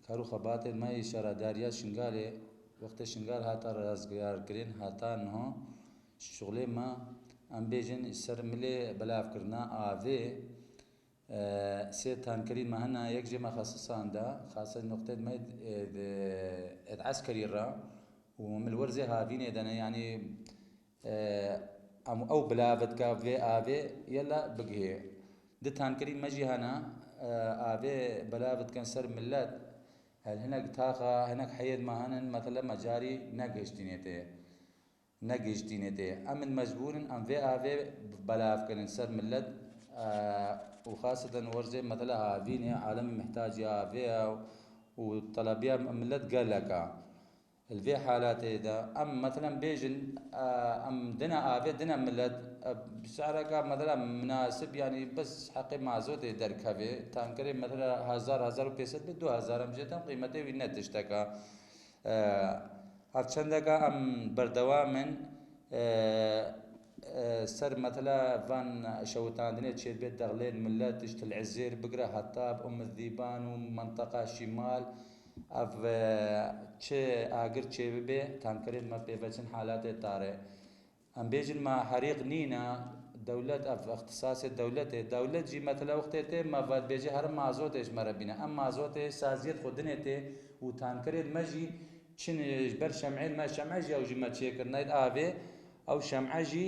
کارو خبات ما شهرداریا شنگاله وقت شنگال هاتا رازگار کرین هاتا نه شغل ما ام بیجن سر ملی بلاف کرنا آوه سه تانكرين ما هنا يكجي ما خصصا دا خاصة نقطة ما عسكري را ومن الورزة هافين دنا يعني او بلافت كا في افي يلا بقي ده تانكرين مجي هنا افي بلافت كان سر ملات هل هناك تاخا هناك حيد ما هنا مثلا مجاري ناقشتينيتي امن مجبور ام في افي بلاف كان سر ملت وخاصة ورزة مثلا هافيني عالم محتاج يا فيها وطلبيا ملت قال لك الفي حالات إذا أم مثلا بيجن أم دنا آفي دنا ملت بسعرك مثلا مناسب يعني بس حقي معزود دركبي تانكري مثلا هزار وبيست بدو هزار مجتم قيمته وينت تشتكى هفچندك أم بردوامن سر مثلا فان شوتاندني تشيل بيت دغلين ملات تشت العزير بقرا هطاب ام الذيبان ومنطقة شمال اف تشي اگر تشي بي تانكرين ما بيفتن حالات طارئ ام بيجن ما حريق نينا دولة اف اختصاص دولة جي مثلا وقتي ما فات بيجي هر مازوت ايش مربينا ام مازوت سازيت خدنيتي وتانكرين مجي تشن بر شمعين ما شمعجي او جي ما تشيكر نايت افي او شمعجي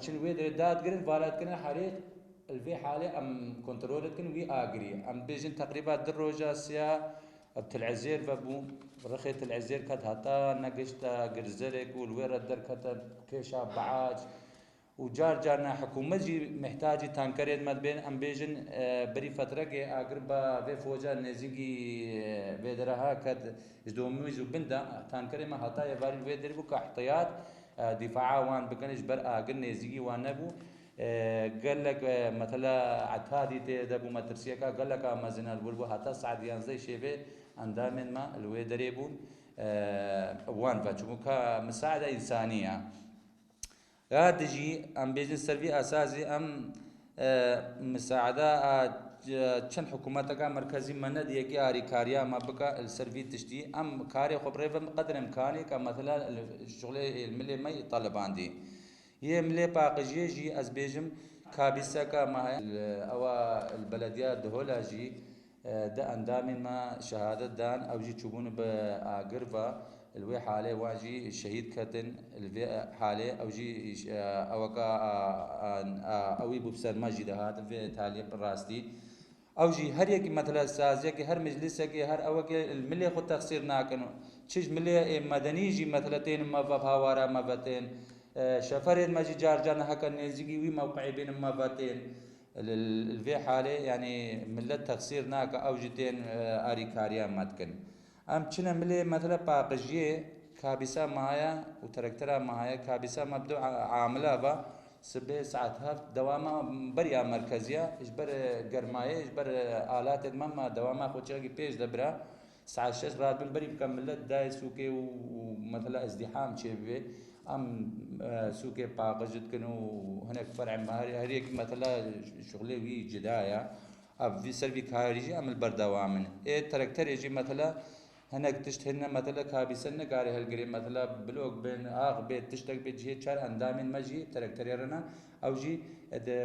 تشن ويد داد قرن فالات كنا حريق الفي حالة ام كنترولت كن وي اجري ام بيجن تقريبا دروجة سيا بتلعزير فبو رخيت العزير كت هتا نقشتا قرزلك والويرة در كت كيشا بعاج وجار جارنا حكومة جي محتاجي تانكريد مد بين ام بيجن بري فترة كي اقربا في فوجا نزيجي بيدرها كد ازدوميز وبندا تانكري ما هتا يفاري بيدر بو كاحتياط دفاع وان بكنش بر اقر نزيجي وان نبو قال لك مثلا عتادي تدبو مترسيكا قال لك مازن البلبو هتا صعد ينزي شيبه اندامن ما الويدريبون وان فاتشو كمساعدة إنسانية هادجي ام بيجن سرفي اساسي ام مساعده چند حكومتك مركزي مند يكي اري كاريا ما بقى السرفي تشتي ام كاري خبره بقدر امكاني كمثلا الشغل الملي ما يطلب عندي هي ملي باقجي جي از بيجم كابيسا كما او البلديات دهولاجي ده اندامن ما شهاده دان او جي تشوبون باغرفا الوي حاله واجي الشهيد كتن الوي حاله او جي اوكا اوي ببسر ماجي ده هذا في تالي براستي او جي هر يك مثلا سازيه كي هر مجلس كي هر اوك الملي خو تقصير ناكن تشج ملي مدني جي مثلا تين ما بهاورا ما بتين شفرين ماجي جار هكا نيزيجي وي موقعي بين ما بتين الفي حاله يعني ملت تقصير ناك او جتين اري كاريا ماتكن ام چنا ملي مثلا باقجيه كابيسا مايا وتركترا مايا كابيسا مبدو عامله با سبع ساعات هفت دواما بريا مركزيه اجبر گرمايه اجبر آلات ما دواما خوچاگي پیش دبرا ساعة 6 رات بري بكملت داي سوكي ومثلا ازدحام شبه ام سوكي باقجت كنو هناك فرع مهاري هريك مثلا شغلي وي جدايا اب في سيرفي خارجي ام البردوامن ايه تركتر يجي مثلا هناك تشتهن مثلا كابيسن قاري هالقريب مثلا بلوك بين اغ بيت تشتك بيت جي تشار اندامن مجي تركتر يرنا او جي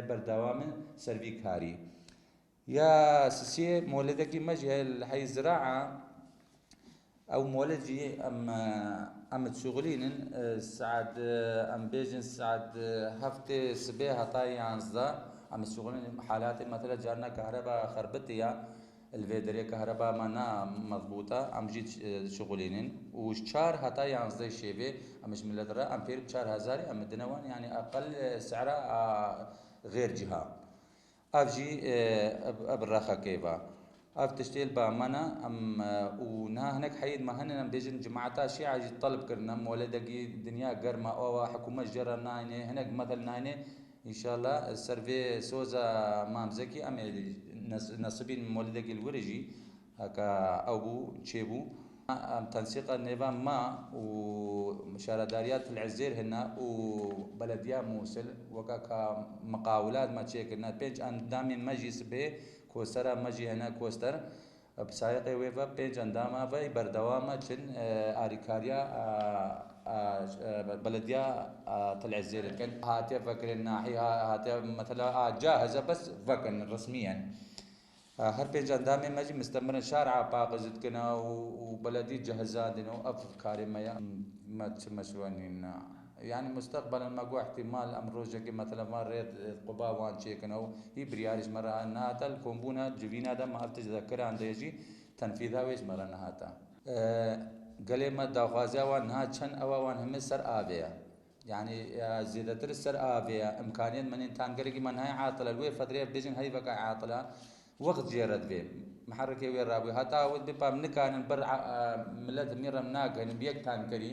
بردوامن سيرفي خاري يا سيسي مولدك مجي الحي الزراعه او مولد جي ام تشغلين سعد ام بيجن سعد هفته سبيها طاي عنزدا ام تشغلين حالات مثلا جارنا كهرباء خربتيا الفيدريا كهرباء مانا مضبوطه ام جيت شغلين وشار هتا عنزدا شيبي امش من الدرا امبير بشار هزاري ام دنوان يعني اقل سعره غير جهه افجي ابرخه كيفا اف تشتيل بامانة ام ونا هناك حيد ما هن بيجن جماعتا شيعة جي طلب كرنا مولدقي دنيا قرما او حكومة جرى ناينه هناك مثل ناينه ان شاء الله السرفي سوزا مامزكي ام نصبين مولدقي الورجي هكا ابو تشيبو ام تنسيق النظام ما ومشارداريات العزير هنا وبلدية موصل وكا مقاولات ما تشيكنا بيج ان دامي مجلس به كوستر مجي هنا كوستر بسایقی وێڤە پێنج ئەندامە ڤەی بەردەوامە چن ئاریکاریا بلدية طلع الزير كان هاتي فكر الناحية هاتي مثلا جاهزة بس فكن رسميا هر بينج اندامي ماجي مستمر شارع باقزت كنا وبلدي جهزادنا وافكاري ما مشروعين يعني مستقبلا ما قو احتمال امروجك مثلا ما ريت قبا وان شيكنو هي بريارش مره نهاتا الكومبونا جوينا دا ما تذكر عند يجي تنفيذها ويش مره نهاتا قال ما داخوازا وان ها چن او وان هم سر ابيا يعني زيادتر سر ابيا امكانيه من انتان قرقي من هاي عاطله الوي فدري بيجن هاي بقى عاطله وقت جيرد بي محرك وين رابي حتى ود بام نكان بر ملت ميرم ناق ان بيك تان كري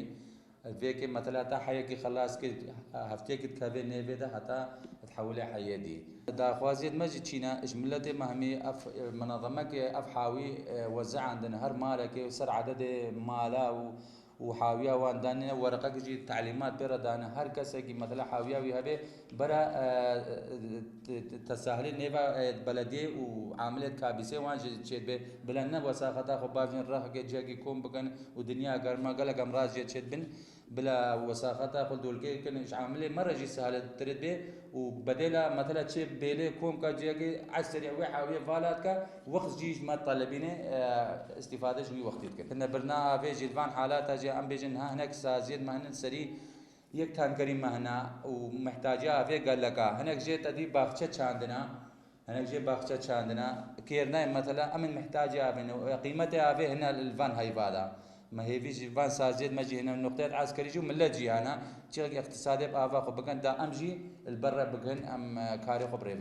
فيك مثلا تا حيكي خلاص كي هفتيك تكابي نيبي ده حتى تحولي حيدي دا خوازيد مجي تشينا اش ملتي مهمي اف منظمك اف حاوي وزع عندنا هر مالك وسر عدد مالا وحاويه وان داننا ورقه جي تعليمات بيرا دانا هر كسي مثلا حاويه ويهبه برا تسهل نيفا بلدي وعامله كابيسه وان جيت به بلنا وساختا خو باجن راه جاكي كوم بكن ودنيا غرما قال امراض جيت بن بلا وساختا خو دول كن عامله مره جي سهل ترد به وبدلا مثلا شيء بيلي كوم كاجي عسري وحاويه فالاتك وقت جيج ما طالبينه استفاده جوي وقت كن برنا في جلفان حالات جي ام بيجن هناك سازيد مهن سري یک تانکری مهنا ومحتاجها في قال لك هناك جيت ادي باخشه چاندنا هناك جي باخشه چاندنا كيرنا مثلا امن محتاجها من قيمتها في هنا الفان هاي بادا ما هي في فان سازيد ما جي هنا النقطه العسكري جو من لجي انا شيء اقتصادي بافاق بكن دا امجي البر بكن ام كاري خبري